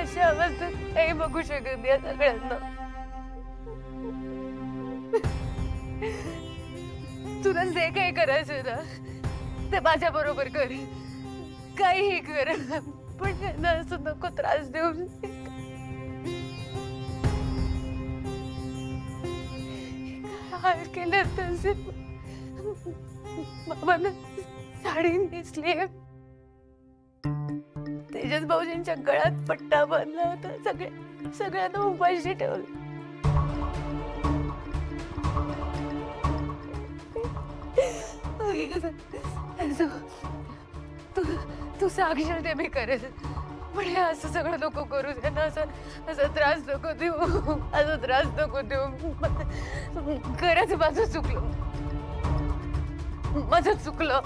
अशा अवस्थेत नाही बघू शकत या सगळ्यांना. तुला जे काही करायचं ना ते माझ्या बरोबर कर, काहीही कर, पण त्यांना असं नको त्रास देऊ. हाल केले तसे बाबांना साडी नेसली, तेजस भाऊजींच्या गळ्यात पट्टा बांधला होता, सगळ्यांना उपाशी ठेवलं. तू साक्षर ते मी करेल, पण हे असं सगळं नको करू. त्यांना असं त्रास नको देऊ, असं त्रास नको देऊ. खरंच माझं चुकलं.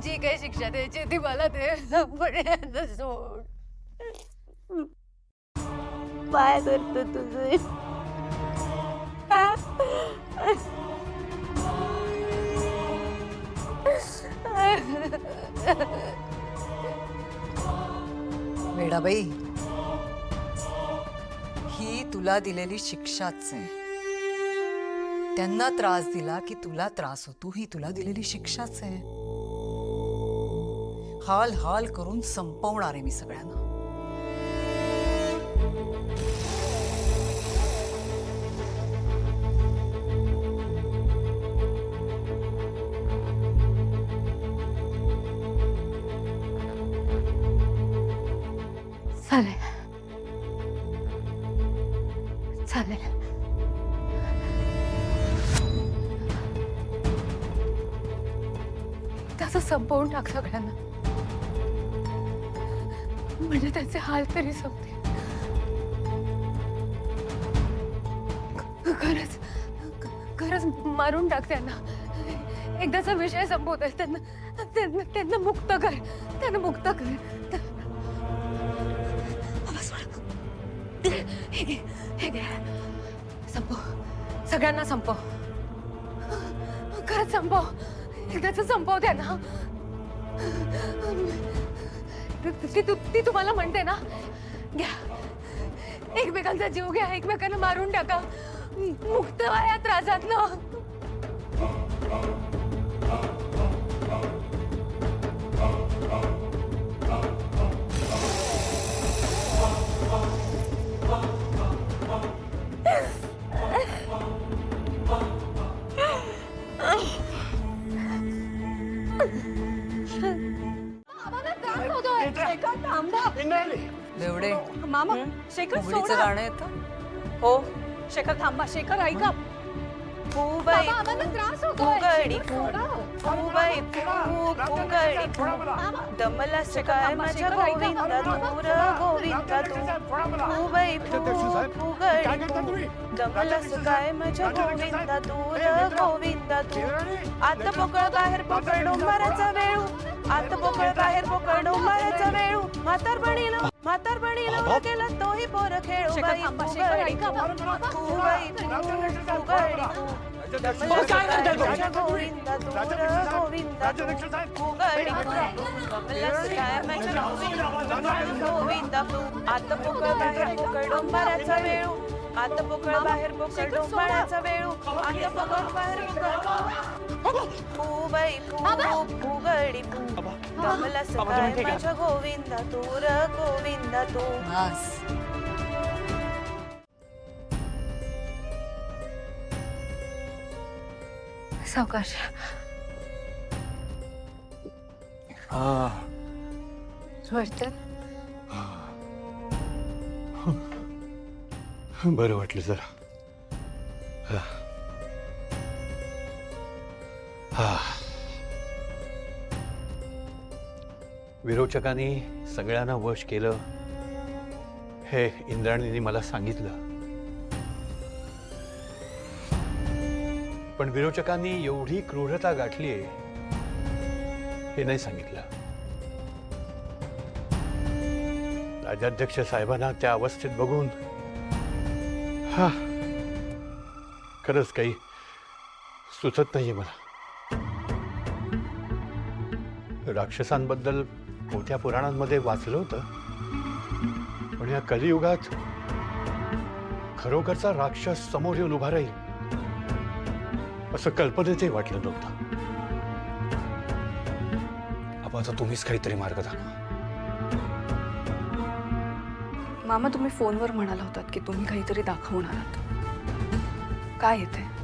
जी काही शिक्षा द्यायची ती मला दे, पण यांना सोड. पाय करतो तुझे. वेडाबाई, ही तुला दिलेली शिक्षाच आहे. त्यांना त्रास दिला की तुला त्रास होतो, ही तुला दिलेली शिक्षाच आहे. हाल हाल करून संपवणार आहे मी सगळ्यांना. चालेल चालेल. त्याचं संपवून टाक सगळ्यांना, म्हणजे त्याचे हाल तरी संपतील. खरंच मारून टाक त्यांना. एकदाचा विषय संपवत आहे. त्यांना मुक्त कर, त्यांना मुक्त कर. हे घे, संपव, सगळ्यांना संपव. खरंच संपव, एकदाच संपव त्यांना. ती तुम्हाला म्हणते ना, घ्या एकमेकांचा जीव घ्या, एकमेकांना मारून टाका, मुक्त व्हा या त्रासातनं. बेवडे, मामा शेखर उघडीचं गाणं येतं. हो शेखर थांबा. शेखर ऐका. फुबाई त्रास फुगडी फुबाई फुगडी दमला सकाळ माझ्या गोविंदा दूर गोविंदा तू. फुबाई फुगडी दमला सकाळ माझ्या गोविंदा दूर गोविंदा तू. आत पोकळ बाहेर पोकळ डोंबराचा वेळू, आत पोकळ बाहेर पोकळ डोंबराचा वेळू. म्हातार बणीला गेला तोही पोर खेळू. बाई फुगडी फुबाई फुगडी गोविंदा दूर गोविंदा फुगडी गोविंदा तू. आत पोकळ बाहेर पोकळ डोंबराचा वेळू, आत पोकळ बाहेर पोकळ डोंबराचा वेळू. आत पोकळ बाहेर पोकळ फुबाई फुगडी दमला सकाळ माझ्या गोविंदा दूर गोविंदा तू. बस. सावकाश. वाटतं बरं वाटलं जरा. विरोचकांनी सगळ्यांना वश केलं हे इंद्राणींनी मला सांगितलं, पण विरोचकांनी एवढी क्रूरता गाठली हे नाही सांगितलं. राजाध्यक्ष साहेबांना त्या अवस्थेत बघून खरंच काही सुचत नाहीये मला. राक्षसांबद्दल मोठ्या पुराणांमध्ये वाचलं होतं, पण या कलियुगात खरोखरचा राक्षस समोर येऊन उभा राहील असं कल्पनेतही वाटलं नव्हतं. आता आता तुम्हीच काहीतरी मार्ग दाखवा. मामा, तुम्ही फोनवर म्हणाला होतात की तुम्ही काहीतरी दाखवणार आहात. काय येते?